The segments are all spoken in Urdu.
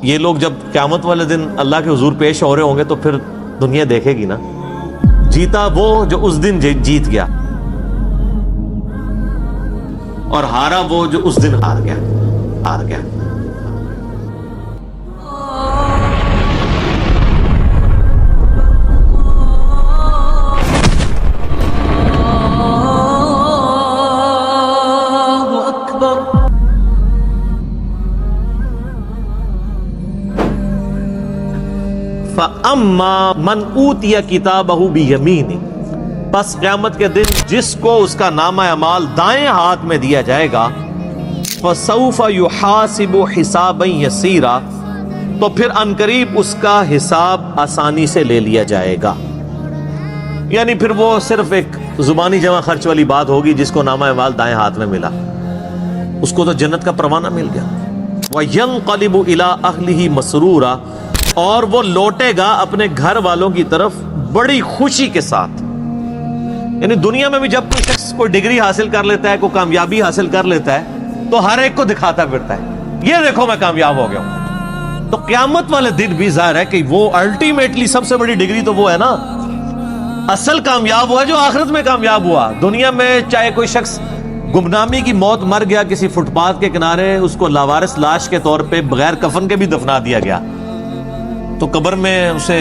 یہ لوگ جب قیامت والے دن اللہ کے حضور پیش ہو رہے ہوں گے تو پھر دنیا دیکھے گی نا، جیتا وہ جو اس دن جیت گیا، اور ہارا وہ جو اس دن ہار گیا۔ فَأَمَّا مَنْ أُوتِيَ كِتَابَهُ بِيَمِينِهِ، پس قیامت کے دن جس کو اس کا نامہ اعمال دائیں ہاتھ میں دیا جائے گا، فَسَوْفَ يُحَاسِبُ حِسَابًا يَسِيرًا، تو پھر عنقریب اس کا حساب آسانی سے لے لیا جائے گا۔ یعنی پھر وہ صرف ایک زبانی جمع خرچ والی بات ہوگی، جس کو نامہ اعمال دائیں ہاتھ میں ملا اس کو تو جنت کا پروانہ مل گیا۔ وَيَنْقَلِبُ إِلَىٰ أَهْلِهِ مَسْرُورًا، اور وہ لوٹے گا اپنے گھر والوں کی طرف بڑی خوشی کے ساتھ۔ یعنی دنیا میں بھی جب کوئی شخص کوئی ڈگری حاصل کر لیتا ہے، کوئی کامیابی حاصل کر لیتا ہے، تو ہر ایک کو دکھاتا پھرتا ہے، یہ دیکھو میں کامیاب ہو گیا ہوں۔ تو قیامت والے دن بھی ظاہر ہے کہ وہ الٹیمیٹلی سب سے بڑی ڈگری تو وہ ہے نا، اصل کامیاب ہوا جو آخرت میں کامیاب ہوا۔ دنیا میں چاہے کوئی شخص گمنامی کی موت مر گیا کسی فٹ پاتھ کے کنارے، اس کو لاوارث لاش کے طور پہ بغیر کفن کے بھی دفنا دیا گیا، تو قبر میں اسے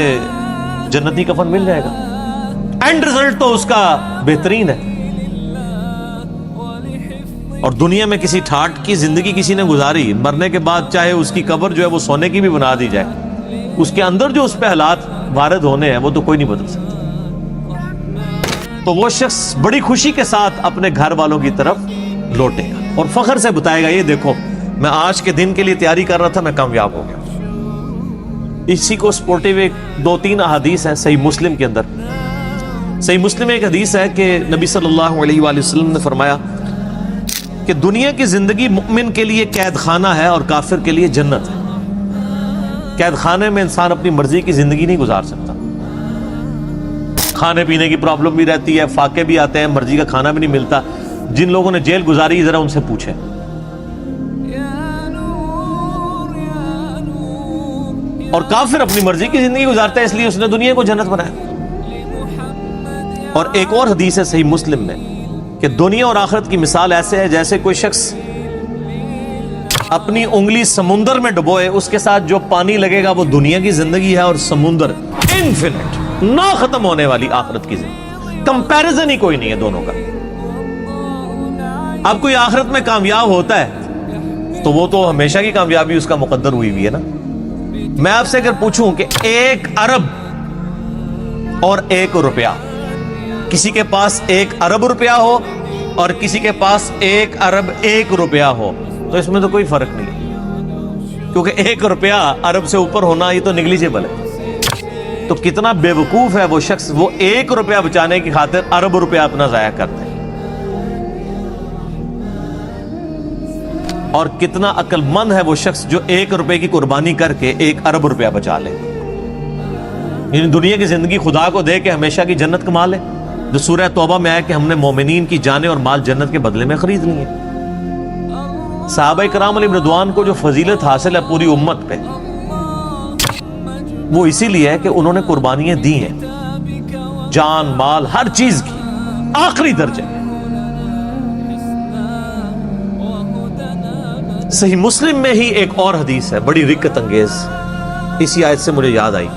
جنتی کفن مل جائے گا۔ اینڈ رزلٹ تو اس کا بہترین ہے۔ اور دنیا میں کسی ٹھاٹ کی زندگی کسی نے گزاری، مرنے کے بعد چاہے اس کی قبر جو ہے وہ سونے کی بھی بنا دی جائے، اس کے اندر جو اس پہ حالات وارد ہونے ہیں وہ تو کوئی نہیں بدل سکتا۔ تو وہ شخص بڑی خوشی کے ساتھ اپنے گھر والوں کی طرف لوٹے گا اور فخر سے بتائے گا، یہ دیکھو میں آج کے دن کے لیے تیاری کر رہا تھا، میں کامیاب ہو گیا۔ اسی کو سپورٹیو ایک دو تین احادیث ہیں صحیح مسلم کے اندر۔ صحیح مسلم میں ایک حدیث ہے کہ نبی صلی اللہ علیہ وآلہ وسلم نے فرمایا کہ دنیا کی زندگی مومن کے لیے قید خانہ ہے اور کافر کے لیے جنت ہے۔ قید خانے میں انسان اپنی مرضی کی زندگی نہیں گزار سکتا، کھانے پینے کی پرابلم بھی رہتی ہے، فاقے بھی آتے ہیں، مرضی کا کھانا بھی نہیں ملتا۔ جن لوگوں نے جیل گزاری ذرا ان سے پوچھیں۔ اور کافر اپنی مرضی کی زندگی گزارتا ہے، اس لیے اس نے دنیا کو جنت بنایا۔ اور ایک اور حدیث ہے صحیح مسلم میں کہ دنیا اور آخرت کی مثال ایسے ہے جیسے کوئی شخص اپنی انگلی سمندر میں ڈبوئے، اس کے ساتھ جو پانی لگے گا وہ دنیا کی زندگی ہے، اور سمندر انفینٹ نہ ختم ہونے والی آخرت کی زندگی، کمپیریزن ہی کوئی نہیں ہے دونوں کا۔ اب کوئی آخرت میں کامیاب ہوتا ہے تو وہ تو ہمیشہ کی کامیابی اس کا مقدر ہوئی ہوئی ہے نا۔ میں آپ سے اگر پوچھوں کہ 1 ارب اور 1 روپیہ، کسی کے پاس 1 ارب روپیہ ہو اور کسی کے پاس 1 ارب 1 روپیہ ہو، تو اس میں تو کوئی فرق نہیں، کیونکہ 1 روپیہ ارب سے اوپر ہونا یہ تو نیگلیجیبل ہے۔ تو کتنا بے وقوف ہے وہ شخص، وہ 1 روپیہ بچانے کی خاطر ارب روپیہ اپنا ضائع کرتے ہیں، اور کتنا عقل مند ہے وہ شخص جو 1 روپے کی قربانی کر کے 1 ارب روپیہ بچا لے۔ یعنی دنیا کی زندگی خدا کو دے کے ہمیشہ کی جنت کما لے، جو سورہ توبہ میں آیا کہ ہم نے مومنین کی جانیں اور مال جنت کے بدلے میں خرید لی ہیں۔ صحابہ کرام علیہ رضوان کو جو فضیلت حاصل ہے پوری امت پہ، وہ اسی لیے ہے کہ انہوں نے قربانیاں دی ہیں، جان مال ہر چیز کی آخری درجے۔ صحیح مسلم میں ہی ایک اور حدیث ہے بڑی رکت انگیز، اسی آیت سے مجھے یاد آئی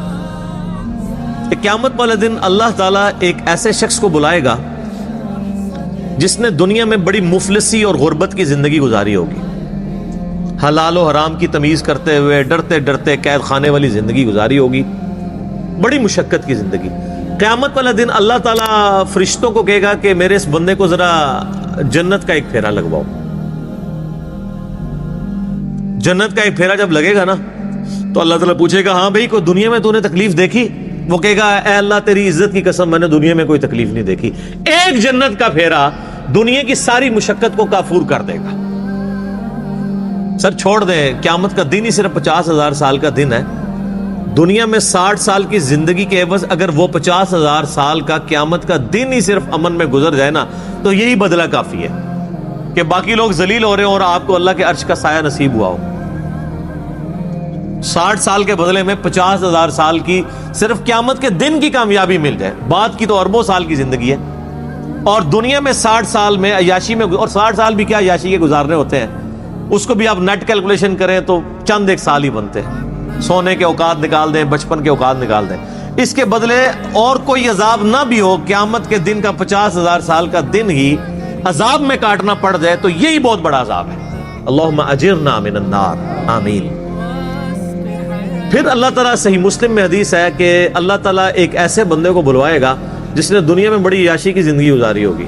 کہ قیامت والے دن اللہ تعالیٰ ایک ایسے شخص کو بلائے گا جس نے دنیا میں بڑی مفلسی اور غربت کی زندگی گزاری ہوگی، حلال و حرام کی تمیز کرتے ہوئے ڈرتے ڈرتے قید خانے والی زندگی گزاری ہوگی، بڑی مشقت کی زندگی۔ قیامت والا دن اللہ تعالیٰ فرشتوں کو کہے گا کہ میرے اس بندے کو ذرا جنت کا ایک پھیرا لگواؤ۔ جنت کا ایک پھیرا جب لگے گا نا تو اللہ تعالیٰ پوچھے گا، ہاں بھائی کوئی دنیا میں تو نے تکلیف دیکھی؟ وہ کہے گا، اے اللہ تیری عزت کی قسم میں نے دنیا میں کوئی تکلیف نہیں دیکھی۔ ایک جنت کا پھیرا دنیا کی ساری مشقت کو کافور کر دے گا۔ سر چھوڑ دیں، قیامت کا دن ہی صرف 50,000 سال کا دن ہے۔ دنیا میں 60 سال کی زندگی کے عوض اگر وہ 50,000 سال کا قیامت کا دن ہی صرف امن میں گزر جائے نا، تو یہی بدلہ کافی ہے کہ باقی لوگ ذلیل ہو رہے ہوں اور آپ کو اللہ کے عرش کا سایہ نصیب ہوا ہو۔ 60 سال کے بدلے میں 50,000 سال کی صرف قیامت کے دن کی کامیابی مل جائے، بعد کی تو اربوں سال کی زندگی ہے، اور دنیا میں 60 سال میں عیاشی میں، اور 60 سال بھی کیا عیاشی کے گزارنے ہوتے ہیں، اس کو بھی آپ نیٹ کیلکولیشن کریں تو چند ایک سال ہی بنتے ہیں، سونے کے اوقات نکال دیں، بچپن کے اوقات نکال دیں، اس کے بدلے اور کوئی عذاب نہ بھی ہو، قیامت کے دن کا 50,000 سال کا دن ہی عذاب میں کاٹنا پڑ جائے تو یہی بہت بڑا عذاب ہے۔ اللہم اجرنا من النار، آمین۔ پھر اللہ تعالیٰ، صحیح مسلم میں حدیث ہے کہ اللہ تعالیٰ ایک ایسے بندے کو بلوائے گا جس نے دنیا میں بڑی عیاشی کی زندگی گزاری ہوگی،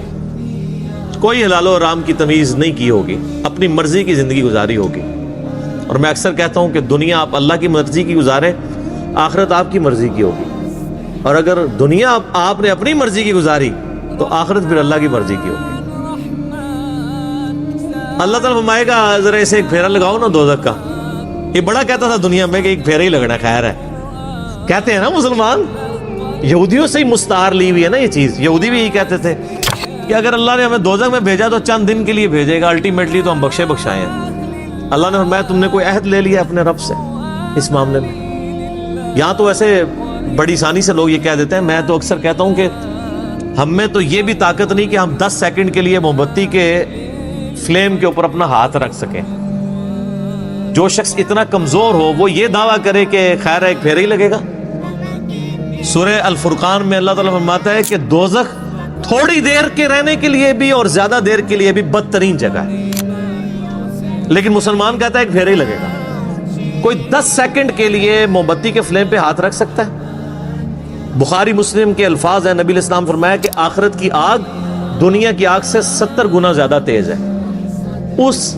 کوئی حلال و حرام کی تمیز نہیں کی ہوگی، اپنی مرضی کی زندگی گزاری ہوگی۔ اور میں اکثر کہتا ہوں کہ دنیا آپ اللہ کی مرضی کی گزاریں، آخرت آپ کی مرضی کی ہوگی، اور اگر دنیا آپ نے اپنی مرضی کی گزاری تو آخرت پھر اللہ کی مرضی کی ہوگی۔ اللہ تعالیٰ فرمائے گا ذرا اسے ایک پھیرا لگاؤ نا دوزخ کا۔ یہ بڑا کہتا تھا دنیا میں کہ ایک پھیرا ہی لگنا خیر ہے، کہتے ہیں نا مسلمان، یہودیوں سے ہی مستعار لی ہوئی ہے نا یہ چیز، یہودی بھی یہی کہتے تھے کہ اگر اللہ نے ہمیں دوزخ میں بھیجا تو چند دن کے لیے بھیجے گا، الٹیمیٹلی تو ہم بخشے بخشائے ہیں۔ اللہ نے فرمایا تم نے کوئی عہد لے لیا اپنے رب سے اس معاملے میں؟ یہاں تو ایسے بڑی آسانی سے لوگ یہ کہہ دیتے ہیں، میں تو اکثر کہتا ہوں کہ ہم میں تو یہ بھی طاقت نہیں کہ ہم 10 سیکنڈ کے لیے موم بتی کے فلیم کے اوپر اپنا ہاتھ رکھ سکیں۔ جو شخص اتنا کمزور ہو وہ یہ دعویٰ کرے کہ خیر ایک پھیرا ہی لگے گا۔ سورہ الفرقان میں اللہ تعالیٰ فرماتا ہے کہ دوزخ تھوڑی دیر کے رہنے کے لیے بھی اور زیادہ دیر کے لیے بھی بدترین جگہ ہے، لیکن مسلمان کہتا ہے ایک پھیرا ہی لگے گا۔ کوئی 10 سیکنڈ کے لیے موم بتی کے فلیم پہ ہاتھ رکھ سکتا ہے؟ بخاری مسلم کے الفاظ ہیں، نبی علیہ السلام فرمایا کہ آخرت کی آگ دنیا کی آگ سے 70 گنا زیادہ تیز ہے، اس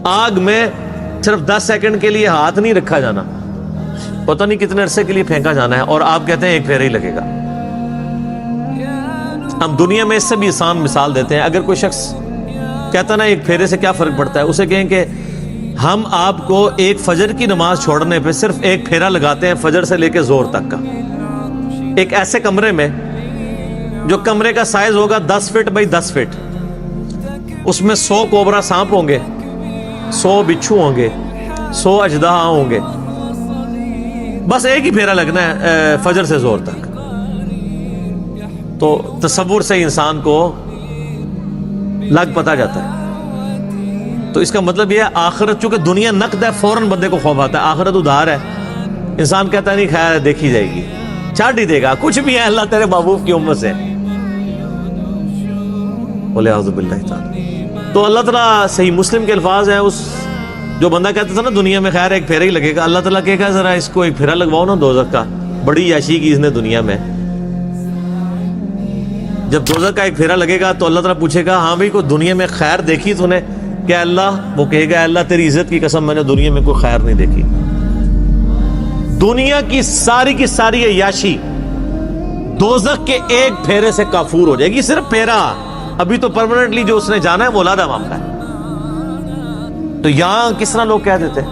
آگ میں صرف 10 سیکنڈ کے لیے ہاتھ نہیں رکھا جانا، پتہ نہیں کتنے عرصے کے لیے پھینکا جانا ہے، اور آپ کہتے ہیں ایک پھیرا ہی لگے گا۔ ہم دنیا میں اس سے بھی آسان مثال دیتے ہیں، اگر کوئی شخص کہتا نا ایک پھیرے سے کیا فرق پڑتا ہے، اسے کہیں کہ ہم آپ کو ایک فجر کی نماز چھوڑنے پہ صرف ایک پھیرا لگاتے ہیں، فجر سے لے کے زور تک کا، ایک ایسے کمرے میں جو کمرے کا سائز ہوگا 10 فٹ بائی 10 فٹ، اس میں 100 کوبرا سانپ ہوں گے، 100 بچھو ہوں گے، 100 اژدہا ہوں گے، بس ایک ہی پھیرا لگنا ہے فجر سے زور تک۔ تو تصور سے انسان کو لگ پتا جاتا ہے۔ تو اس کا مطلب یہ ہے آخرت، چونکہ دنیا نقد ہے، فوراً بندے کو خوف آتا ہے، آخرت ادھار ہے، انسان کہتا ہے نہیں خیر دیکھی جائے گی، چاٹ ہی دے گا، کچھ بھی ہے اللہ تیرے محبوب کی امت سے۔ وَلِعَوْذُ بِاللَّهِ تعالی۔ تو اللہ تعالیٰ، صحیح مسلم کے الفاظ ہیں، اس جو بندہ کہتا تھا نا دنیا میں خیر ایک پھیرا ہی لگے گا، اللہ تعالیٰ کہے گا ذرا اس کو ایک پھیرا لگواؤ نا دوزخ کا، بڑی عیاشی کی اس نے دنیا میں۔ جب دوزخ کا ایک پھیرا لگے گا تو اللہ تعالیٰ پوچھے گا ہاں بھائی کوئی دنیا میں خیر دیکھی تو نے؟ کیا اللہ؟ وہ کہے گا اللہ تیری عزت کی قسم میں نے دنیا میں کوئی خیر نہیں دیکھی۔ دنیا کی ساری عیاشی دوزخ کے ایک پھیرے سے کافور ہو جائے گی، صرف پھیرا، ابھی تو پرماننٹلی جو اس نے جانا ہے وہ علیحدہ معاملہ ہے۔ تو یہاں کس طرح لوگ کہہ دیتے ہیں؟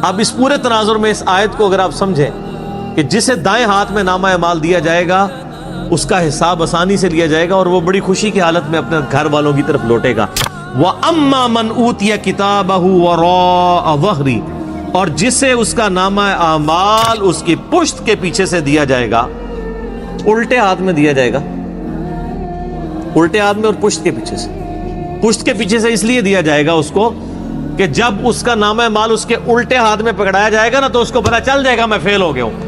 اب اس پورے تناظر میں اس آیت کو اگر آپ سمجھیں کہ جسے دائیں ہاتھ میں نامہ اعمال دیا جائے گا اس کا حساب آسانی سے لیا جائے گا اور وہ بڑی خوشی کی حالت میں اپنے گھر والوں کی طرف لوٹے گا۔ وَأَمَّا مَنْ أُوتِيَ كِتَابَهُ وَرَاءَ ظَهْرِهِ، اور جسے اس کا نامہ اعمال اس کی پشت کے پیچھے سے دیا جائے گا، الٹے ہاتھ میں دیا جائے گا، الٹے ہاتھ میں اور پشت کے پیچھے سے۔ پشت کے پیچھے سے اس لیے دیا جائے گا اس کو کہ جب اس کا نامہ اعمال اس کے الٹے ہاتھ میں پکڑایا جائے گا نا تو اس کو پتہ چل جائے گا میں فیل ہو گیا ہوں،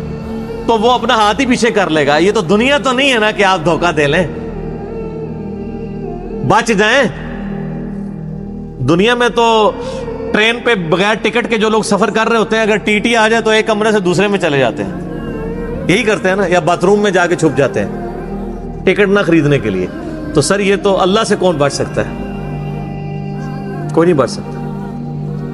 تو وہ اپنا ہاتھ ہی پیچھے کر لے گا۔ یہ تو دنیا تو نہیں ہے نا کہ آپ دھوکہ دے لیں، بچ جائیں۔ دنیا میں تو ٹرین پہ بغیر ٹکٹ کے جو لوگ سفر کر رہے ہوتے ہیں، اگر ٹی ٹی آ جائے تو ایک کمرے سے دوسرے میں چلے جاتے ہیں، یہی کرتے ہیں نا، یا باتھ روم میں جا کے چھپ جاتے ہیں ٹکٹ نہ خریدنے کے لیے۔ تو سر یہ تو اللہ سے کون بچ سکتا ہے؟ کوئی نہیں بچ سکتا۔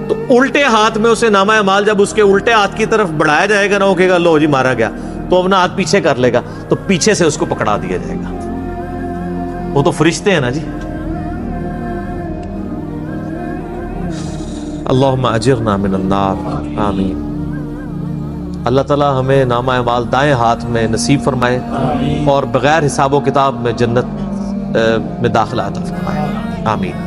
تو الٹے ہاتھ میں اسے نامہ اعمال جب اس کے الٹے ہاتھ کی طرف بڑھایا جائے گا نا، وہ کہے گا لو جی مارا گیا، تو اپنا ہاتھ پیچھے کر لے گا، تو پیچھے سے اس کو پکڑا دیا جائے گا۔ وہ تو فرشتے ہیں نا جی۔ اللہم اجرنا من النار، آمین۔ اللہ تعالیٰ ہمیں نامہ اعمال دائیں ہاتھ میں نصیب فرمائے اور بغیر حساب و کتاب میں جنت میں داخلہ عطا فرمائے، آمین۔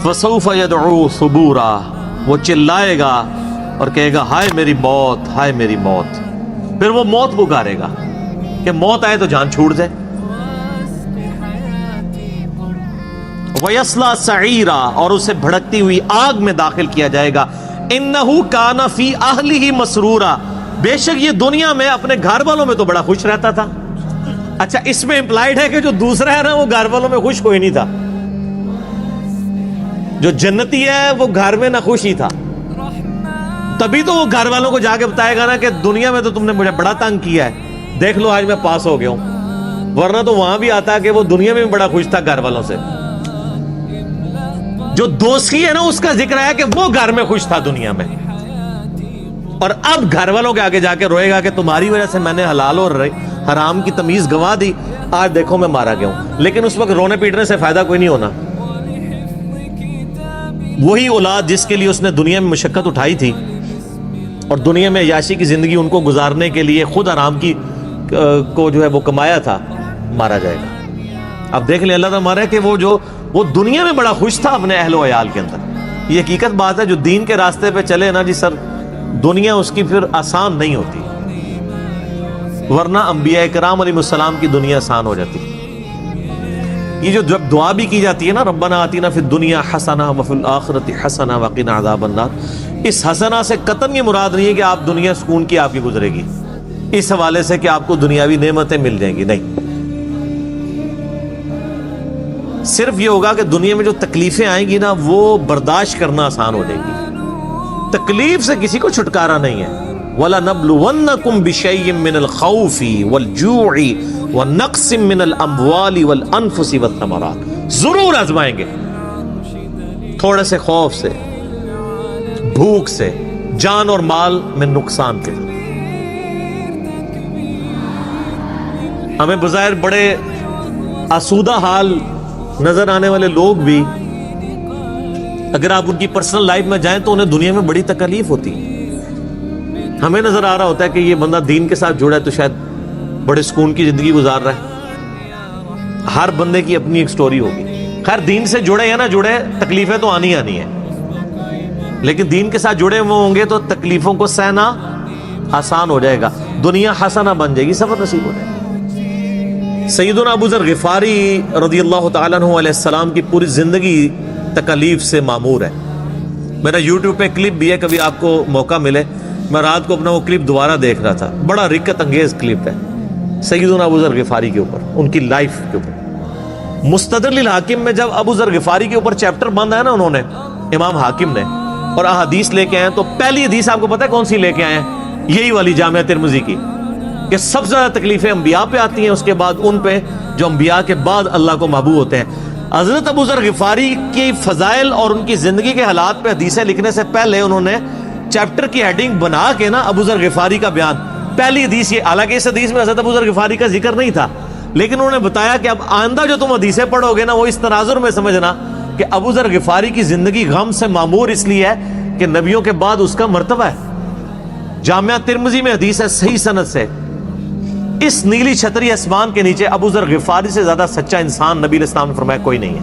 فسوف يدعو ثبورا، وہ چلائے گا اور کہے گا ہائے میری موت، ہائے میری موت. پھر وہ موت پکارے گا کہ موت آئے تو جان چھوٹ جائے. وَيَصْلَى سَعِيرًا، اور اسے بھڑکتی ہوئی آگ میں داخل کیا جائے گا. اِنَّهُ كَانَ فِي أَهْلِهِ مَسْرُورًا، بے شک یہ دنیا میں اپنے گھر والوں میں تو بڑا خوش رہتا تھا. اچھا اس میں امپلائڈ ہے کہ جو دوسرا ہے نا وہ گھر والوں میں خوش کوئی نہیں تھا. جو جنتی ہے وہ گھر میں نہ خوش ہی تھا. تبھی تو وہ گھر والوں کو جا کے بتائے گا نا کہ دنیا میں تو تم نے مجھے بڑا تنگ کیا ہے، دیکھ لو آج میں پاس ہو گیا ہوں. ورنہ تو وہاں بھی آتا کہ وہ دنیا میں بھی بڑا خوش تھا گھر والوں سے. جو دوستی ہے نا اس کا ذکر ہے کہ وہ گھر میں خوش تھا دنیا میں، اور اب گھر والوں کے آگے جا کے روئے گا کہ تمہاری وجہ سے میں نے حلال اور حرام کی تمیز گنوا دی، آج دیکھو میں مارا گیا ہوں. لیکن اس وقت رونے پیٹنے سے فائدہ کوئی نہیں ہونا. وہی اولاد جس کے لیے اس نے دنیا میں مشقت اٹھائی تھی اور دنیا میں عیاشی کی زندگی ان کو گزارنے کے لیے خود حرام کی کو جو ہے وہ کمایا تھا، مارا جائے گا. اب دیکھ لیں اللہ تعالیٰ مارا ہے کہ وہ دنیا میں بڑا خوش تھا اپنے اہل و عیال کے اندر. یہ حقیقت بات ہے. جو دین کے راستے پہ چلے نا جی سر، دنیا اس کی پھر آسان نہیں ہوتی، ورنہ انبیاء کرام علیہ السلام کی دنیا آسان ہو جاتی. یہ جو جب دعا بھی کی جاتی ہے نا ربنا آتینا فی الدنیا حسنہ وفی الآخرۃ حسنہ وقنا عذاب النار، اس حسنہ سے قطعاً یہ مراد نہیں ہے کہ آپ دنیا سکون کی آپ کی گزرے گی اس حوالے سے کہ آپ کو دنیاوی نعمتیں مل جائیں گی. نہیں، صرف یہ ہوگا کہ دنیا میں جو تکلیفیں آئیں گی نا وہ برداشت کرنا آسان ہو جائے گی. تکلیف سے کسی کو چھٹکارا نہیں ہے. وَلَنَبْلُوَنَّكُمْ بِشَيْءٍ مِّنَ الْخَوْفِ وَالْجُوعِ وَنَقْصٍ مِّنَ الْأَمْوَالِ وَالْأَنفُسِ وَالثَّمَرَاتِ، ضرور آزمائیں گے تھوڑے سے خوف سے، بھوک سے، جان اور مال میں نقصان کے. ہمیں بظاہر بڑے آسودہ حال نظر آنے والے لوگ بھی اگر آپ ان کی پرسنل لائف میں جائیں تو انہیں دنیا میں بڑی تکلیف ہوتی ہے. ہمیں نظر آ رہا ہوتا ہے کہ یہ بندہ دین کے ساتھ جڑا ہے تو شاید بڑے سکون کی زندگی گزار رہا ہے. ہر بندے کی اپنی ایک سٹوری ہوگی. خیر دین سے جڑے یا نہ جڑے تکلیفیں تو آنی ہیں، لیکن دین کے ساتھ جڑے ہوئے ہوں گے تو تکلیفوں کو سہنا آسان ہو جائے گا. دنیا حسنہ بن جائے گی، سفر نصیب ہو جائے گا. سیدنا ابو ذر غفاری رضی اللہ تعالیٰ عنہ علیہ السلام کی پوری زندگی تکلیف سے معمور ہے. میرا یوٹیوب پہ کلپ بھی ہے، کبھی آپ کو موقع ملے. میں رات کو اپنا وہ کلپ دوبارہ دیکھ رہا تھا، بڑا رکت انگیز کلپ ہے سیدنا ابو ذر غفاری کے اوپر، ان کی لائف کے اوپر. مستدرک الحاکم میں جب ابو ذر غفاری کے اوپر چیپٹر بند ہے نا انہوں نے، امام حاکم نے، اور احادیث لے کے آئے تو پہلی حدیث آپ کو پتہ ہے کون سی لے کے آئے ہیں؟ یہی والی جامعہ ترمذی کی، کہ سب سے زیادہ تکلیفیں انبیاء پہ آتی ہیں، اس کے بعد ان پہ جو انبیاء کے بعد اللہ کو محبوب ہوتے ہیں. حضرت ابو ذر غفاری کی فضائل اور ان کی زندگی کے حالات پہ حدیثیں لکھنے سے پہلے انہوں نے چیپٹر کی ہیڈنگ بنا کے نا ابو ذر غفاری کا بیان، پہلی حدیث یہ، حالانکہ اس حدیث میں حضرت ابو ذر غفاری کا ذکر نہیں تھا، لیکن انہوں نے بتایا کہ اب آئندہ جو تم حدیثیں پڑھو گے نا وہ اس تناظر میں سمجھنا کہ ابو ذر غفاری کی زندگی غم سے معمور اس لیے ہے کہ نبیوں کے بعد اس کا مرتبہ ہے. جامعہ ترمذی میں حدیث ہے صحیح سند سے، اس نیلی چھتری آسمان کے نیچے ابو ذر غفاری سے زیادہ سچا انسان نبی علیہ السلام نے فرمایا کوئی نہیں ہے.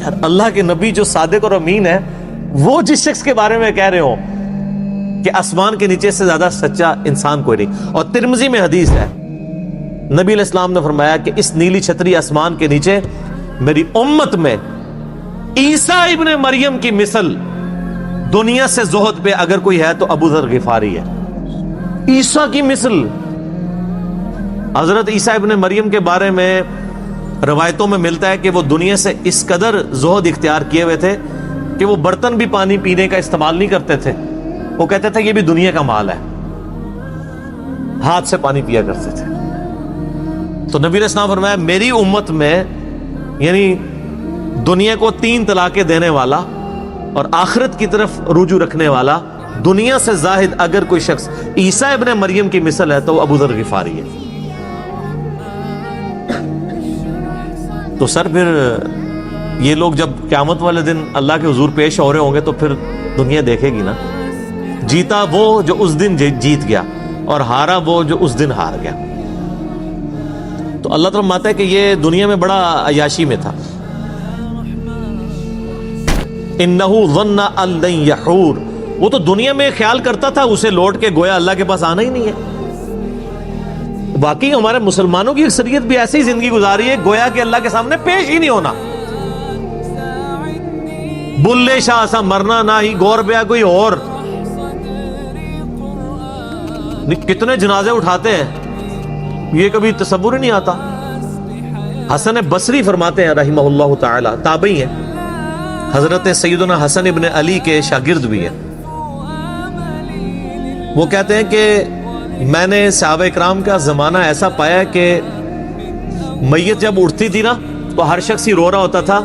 یار اللہ کے نبی جو صادق اور امین ہے، وہ جس شخص کے بارے میں کہہ رہے ہو کہ آسمان کے نیچے سے زیادہ سچا انسان کوئی نہیں. اور ترمذی میں حدیث ہے، نبی علیہ السلام نے فرمایا کہ اس نیلی چھتری آسمان کے نیچے میری امت میں عیسیٰ ابن مریم کی مثل دنیا سے زہد پہ اگر کوئی ہے تو ابو ذر غفاری ہے. عیسیٰ کی مثل. حضرت عیسیٰ ابن مریم کے بارے میں روایتوں میں ملتا ہے کہ وہ دنیا سے اس قدر زہد اختیار کیے ہوئے تھے کہ وہ برتن بھی پانی پینے کا استعمال نہیں کرتے تھے. وہ کہتے تھے یہ بھی دنیا کا مال ہے، ہاتھ سے پانی پیا کرتے تھے. تو نبی علیہ السلام فرمایا میری امت میں یعنی دنیا کو 3 طلاقیں دینے والا اور آخرت کی طرف رجوع رکھنے والا، دنیا سے زاہد اگر کوئی شخص عیسیٰ ابن مریم کی مثل ہے تو وہ ابو ذر غفاری ہے. تو سر پھر یہ لوگ جب قیامت والے دن اللہ کے حضور پیش ہو رہے ہوں گے تو پھر دنیا دیکھے گی نا، جیتا وہ جو اس دن جیت گیا اور ہارا وہ جو اس دن ہار گیا. تو اللہ تعالیٰ ماتا ہے کہ یہ دنیا میں بڑا عیاشی میں تھا. انہ ظن ان لن یحور، وہ تو دنیا میں خیال کرتا تھا اسے لوٹ کے گویا اللہ کے پاس آنا ہی نہیں ہے۔ واقعی ہمارے مسلمانوں کی اکثریت بھی ایسی زندگی گزاری ہے گویا کہ اللہ کے سامنے پیش ہی نہیں ہونا۔ بلے شاہ سا مرنا نہ ہی گور بیا کوئی اور، کتنے جنازے اٹھاتے ہیں یہ کبھی تصور ہی نہیں آتا۔ حسن بصری فرماتے ہیں رحمہ اللہ تعالی، تابعی ہیں، حضرت سیدنا حسن ابن علی کے شاگرد بھی ہیں، وہ کہتے ہیں کہ میں نے صحابہ اکرام کا زمانہ ایسا پایا کہ میت جب اٹھتی تھی نا تو ہر شخص ہی رو رہا ہوتا تھا،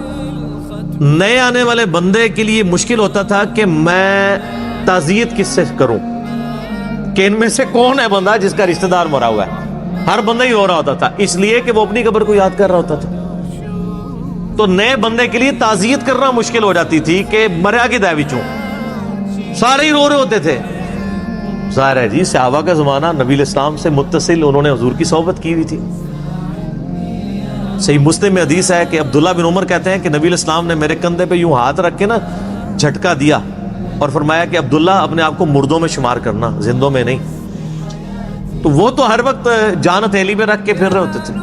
نئے آنے والے بندے کے لیے مشکل ہوتا تھا کہ میں تعزیت کس سے کروں، کہ ان میں سے کون ہے بندہ جس کا رشتہ دار مرا ہوا ہے۔ ہر بندہ ہی رو رہا ہوتا تھا، اس لیے کہ وہ اپنی قبر کو یاد کر رہا ہوتا تھا۔ تو نئے بندے کے لیے تعزیت کرنا مشکل ہو جاتی تھی کہ مریا کی دے وچوں، سارے ہی رو رہے ہوتے تھے۔ ظاہر ہے جی صحابہ کا زمانہ نبی الاسلام سے متصل، انہوں نے حضور کی صحبت کی ہوئی تھی۔ صحیح مسلم میں حدیث ہے کہ عبداللہ بن عمر کہتے ہیں کہ نبی الاسلام نے میرے کندھے پہ یوں ہاتھ رکھ کے نا جھٹکا دیا اور فرمایا کہ عبداللہ اپنے آپ کو مردوں میں شمار کرنا، زندوں میں نہیں۔ تو وہ تو ہر وقت جان ہتھیلی میں رکھ کے پھر رہے ہوتے تھے۔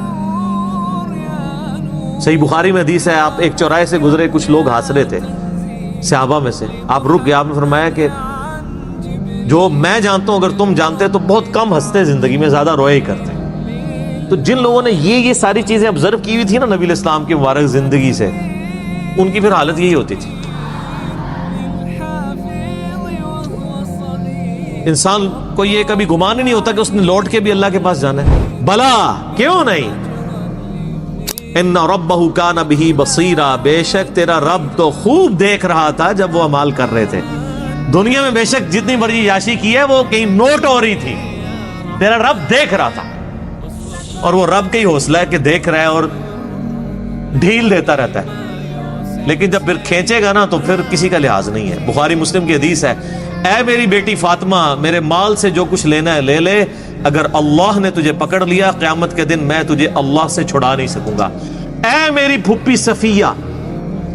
صحیح بخاری میں حدیث ہے، آپ ایک چوراہے سے گزرے، کچھ لوگ ہنس رہے تھے صحابہ میں سے، آپ رک گئے، آپ نے فرمایا کہ جو میں جانتا ہوں اگر تم جانتے تو بہت کم ہنستے زندگی میں، زیادہ روئے ہی کرتے۔ تو جن لوگوں نے یہ ساری چیزیں آبزرو کی ہوئی تھی نا نبی الاسلام کی مبارک زندگی سے، ان کی پھر حالت یہی ہوتی تھی۔ انسان کو یہ کبھی گمان ہی نہیں ہوتا کہ اس نے لوٹ کے بھی اللہ کے پاس جانا ہے۔ بلا کیوں نہیں، ان ربہ کان بہ بصیرا، بے شک تیرا رب تو خوب دیکھ رہا تھا جب وہ اعمال کر رہے تھے۔ دنیا میں بے شک جتنی بڑی عیاشی کی ہے وہ کہیں نوٹ ہو رہی تھی، تیرا رب دیکھ رہا تھا، اور وہ رب کا ہی حوصلہ ہے کہ دیکھ رہا ہے اور ڈھیل دیتا رہتا ہے، لیکن جب پھر کھینچے گا نا تو پھر کسی کا لحاظ نہیں ہے۔ بخاری مسلم کی حدیث ہے، اے میری بیٹی فاطمہ، میرے مال سے جو کچھ لینا ہے لے لے، اگر اللہ نے تجھے پکڑ لیا قیامت کے دن میں تجھے اللہ سے چھڑا نہیں سکوں گا۔ اے میری پھپھی صفیہ،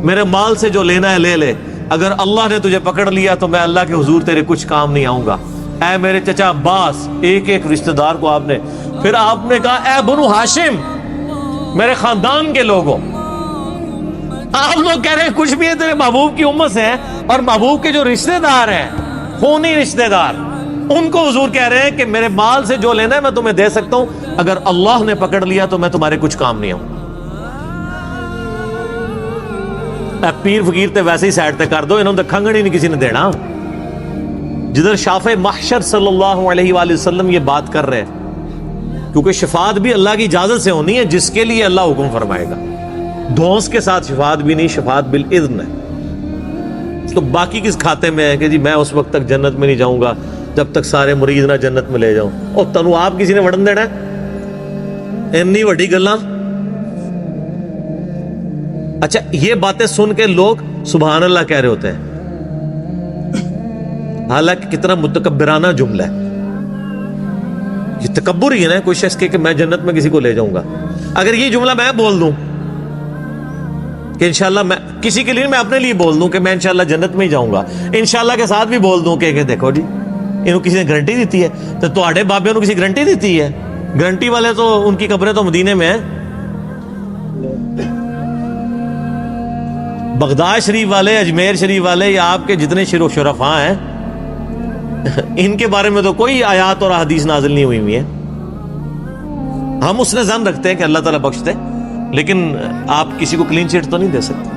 میرے مال سے جو لینا ہے لے لے، اگر اللہ نے تجھے پکڑ لیا تو میں اللہ کے حضور تیرے کچھ کام نہیں آؤں گا۔ اے میرے چچا عباس، ایک ایک رشتہ دار کو آپ نے، پھر آپ نے کہا اے بنو ہاشم، میرے خاندان کے لوگوں، آپ لوگ کہہ رہے ہیں کچھ بھی ہے تیرے محبوب کی امت سے ہیں، اور محبوب کے جو رشتہ دار ہیں خونی رشتہ دار، ان کو حضور کہہ رہے ہیں کہ میرے مال سے جو لینا ہے میں تمہیں دے سکتا ہوں، اگر اللہ نے پکڑ لیا تو میں تمہارے کچھ کام نہیں آؤں۔ پیر فقیر تے ویسے ہی سائڈ تے کر دو، انہوں نے کھنگڑ ہی نہیں کسی نے دینا۔ جدھر شافع محشر صلی اللہ علیہ وآلہ وسلم یہ بات کر رہے ہیں، کیونکہ شفاعت بھی اللہ کی اجازت سے ہونی ہے جس کے لیے اللہ حکم فرمائے گا، دھونس کے ساتھ شفاعت بھی نہیں، شفاعت بالاذن ہے۔ تو باقی کس کھاتے میں ہے کہ جی میں اس وقت تک جنت میں نہیں جاؤں گا جب تک سارے مریض نہ جنت میں لے جاؤں، اور تنو آپ کسی نے وڑن دینا ہے انی وڈی گلاں۔ اچھا یہ باتیں سن کے لوگ سبحان اللہ کہہ رہے ہوتے ہیں، حالانکہ کتنا متکبرانہ جملہ ہے، یہ تکبر ہی ہے نا کوئی شخص کہ میں جنت میں کسی کو لے جاؤں گا۔ اگر یہ جملہ میں بول دوں کہ انشاءاللہ، میں کسی کے لیے میں اپنے لیے بول دوں کہ میں انشاءاللہ جنت میں ہی جاؤں گا، انشاءاللہ کے ساتھ بھی بول دوں کہ دیکھو جی انہوں کسی نے گارنٹی دیتی ہے، تو تواڈے بابے انہوں کسی گارنٹی دیتی ہے؟ گارنٹی والے تو ان کی قبریں تو مدینے میں ہیں، بغداد شریف والے، اجمیر شریف والے، یا آپ کے جتنے شرفاء ہیں ان کے بارے میں تو کوئی آیات اور احادیث نازل نہیں ہوئی ہے۔ ہم اس نے ظن رکھتے ہیں کہ اللہ تعالیٰ بخش دے، لیکن آپ کسی کو کلین چٹ تو نہیں دے سکتے۔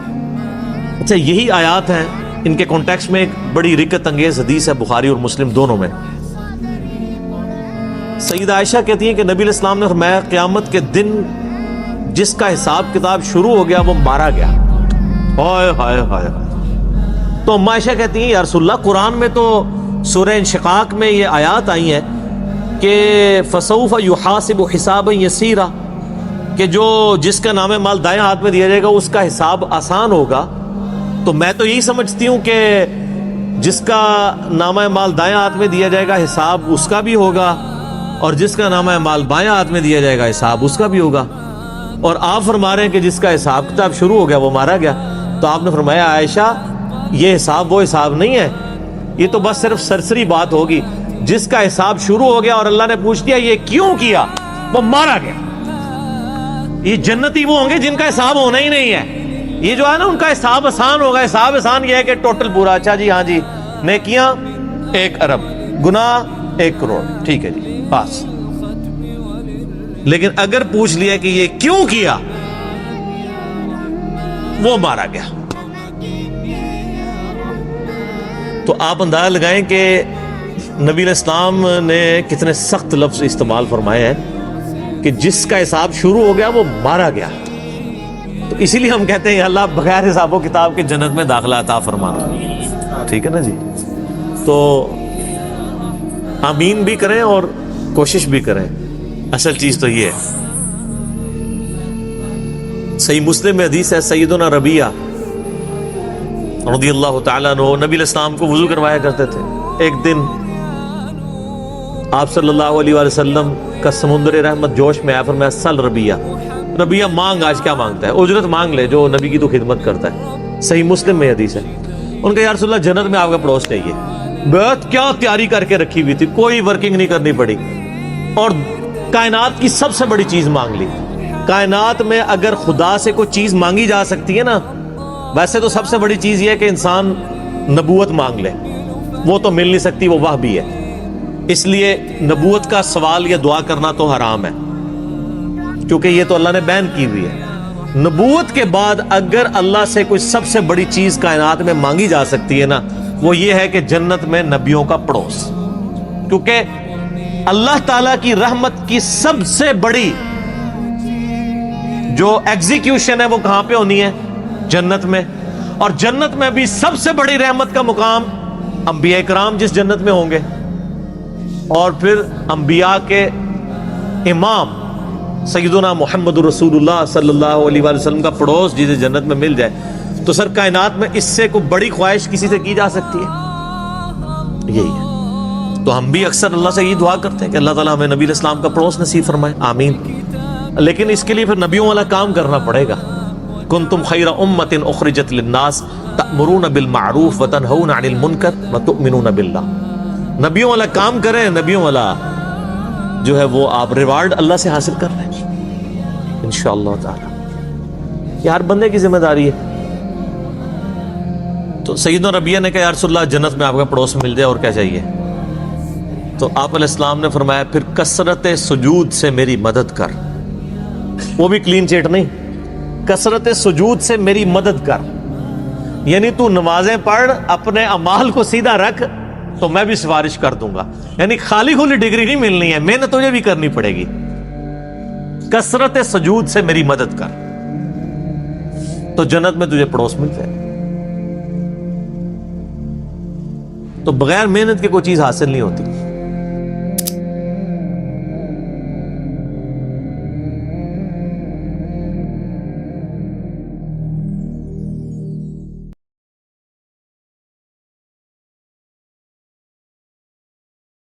اچھا یہی آیات ہیں، ان کے کانٹیکسٹ میں ایک بڑی رکت انگیز حدیث ہے بخاری اور مسلم دونوں میں۔ سیدہ عائشہ کہتی ہیں کہ نبی علیہ السلام نے فرمایا قیامت کے دن جس کا حساب کتاب شروع ہو گیا وہ مارا گیا۔ ہائے ہائے ہائے۔ تو ام عائشہ کہتی ہیں یا رسول اللہ، قرآن میں تو سورہ انشقاق میں یہ آیات آئی ہیں کہ فسوف یحاسب حسابا یسیرا، کہ جس کا نام مال دائیں ہاتھ میں دیا جائے گا اس کا حساب آسان ہوگا۔ تو میں تو یہی سمجھتی ہوں کہ جس کا نامہ مال دائیں ہاتھ میں دیا جائے گا حساب اس کا بھی ہوگا، اور جس کا نامہ مال بائیں ہاتھ میں دیا جائے گا حساب اس کا بھی ہوگا۔ اور آپ فرما رہے ہیں کہ جس کا حساب کتاب شروع ہو گیا وہ مارا گیا۔ تو آپ نے فرمایا عائشہ یہ حساب وہ حساب نہیں ہے، یہ تو بس صرف سرسری بات ہوگی۔ جس کا حساب شروع ہو گیا اور اللہ نے پوچھ دیا یہ کیوں کیا، وہ مارا گیا۔ یہ جنتی وہ ہوں گے جن کا حساب ہونا ہی نہیں ہے۔ یہ جو ہے نا ان کا حساب آسان ہوگا۔ حساب آسان یہ ہے کہ ٹوٹل پورا، اچھا جی ہاں جی نیکیاں 1 ارب، گناہ 1 کروڑ، ٹھیک ہے جی بس۔ لیکن اگر پوچھ لیا کہ یہ کیوں کیا، وہ مارا گیا۔ تو آپ اندازہ لگائیں کہ نبی علیہ السلام نے کتنے سخت لفظ استعمال فرمائے ہیں کہ جس کا حساب شروع ہو گیا وہ مارا گیا۔ تو اسی لیے ہم کہتے ہیں اللہ بغیر حساب و کتاب کے جنت میں داخلہ عطا فرمانا، ٹھیک ہے نا جی۔ تو آمین بھی کریں اور کوشش بھی کریں، اصل چیز تو یہ ہے۔ صحیح مسلم میں حدیث ہے، سیدنا ربیعہ رضی اللہ تعالیٰ عنہ نبی علیہ السلام کو وضو کروایا کرتے تھے۔ ایک دن آپ صلی اللہ علیہ وآلہ وسلم کا سمندر رحمت جوش میں آیا، فرمایا سل ربیعہ، ربیعہ مانگ، آج کیا مانگتا ہے، اجرت مانگ لے جو نبی کی تو خدمت کرتا ہے۔ صحیح مسلم میں حدیث ہے۔ ان کا یا رسول اللہ جنت میں آپ کا پڑوس چاہیے۔ بہت کیا تیاری کر کے رکھی ہوئی تھی، کوئی ورکنگ نہیں کرنی پڑی، اور کائنات کی سب سے بڑی چیز مانگ لی۔ کائنات میں اگر خدا سے کوئی چیز مانگی جا سکتی ہے نا، ویسے تو سب سے بڑی چیز یہ ہے کہ انسان نبوت مانگ لے، وہ تو مل نہیں سکتی، وہ وحی ہے۔ اس لیے نبوت کا سوال یا دعا کرنا تو حرام ہے، کیونکہ یہ تو اللہ نے بین کی ہوئی ہے۔ نبوت کے بعد اگر اللہ سے کوئی سب سے بڑی چیز کائنات میں مانگی جا سکتی ہے نا، وہ یہ ہے کہ جنت میں نبیوں کا پڑوس، کیونکہ اللہ تعالیٰ کی رحمت کی سب سے بڑی جو ایگزیکیوشن ہے وہ کہاں پہ ہونی ہے؟ جنت میں۔ اور جنت میں بھی سب سے بڑی رحمت کا مقام انبیاء کرام جس جنت میں ہوں گے، اور پھر انبیاء کے امام سیدنا محمد رسول اللہ صلی اللہ علیہ وآلہ وسلم کا پڑوس جسے جنت میں مل جائے، تو سر کائنات میں اس سے کوئی بڑی خواہش کسی سے کی جا سکتی ہے؟ یہی ہے۔ تو ہم بھی اکثر اللہ سے یہ دعا کرتے ہیں کہ اللہ تعالیٰ ہمیں نبی علیہ السلام کا پڑوس نصیب فرمائے، آمین۔ لیکن اس کے لیے پھر نبیوں والا کام کرنا پڑے گا۔ کنتم خیر امۃ اخرجت للناس تأمرون بالمعروف وتنہون عن المنکر وتؤمنون باللہ۔ نبیوں والا کام کریں، نبیوں والا جو ہے وہ آپ ریوارڈ اللہ سے حاصل کر رہے ہیں انشاءاللہ تعالی۔ یہ ہر بندے کی ذمہ داری ہے۔ تو سیدنا ربیعہ نے کہا یا رسول اللہ جنت میں آپ کا پڑوس مل جائے اور کیا چاہیے؟ تو آپ علیہ السلام نے فرمایا پھر کثرت سجود سے میری مدد کر۔ وہ بھی کلین چیٹ نہیں، کثرت سجود سے میری مدد کر، یعنی تو نمازیں پڑھ، اپنے اعمال کو سیدھا رکھ تو میں بھی سفارش کر دوں گا۔ یعنی خالی کھلی ڈگری نہیں ملنی ہے، محنت تجھے بھی کرنی پڑے گی۔ کثرت سجود سے میری مدد کر تو جنت میں تجھے پڑوس مل جائے۔ تو بغیر محنت کے کوئی چیز حاصل نہیں ہوتی۔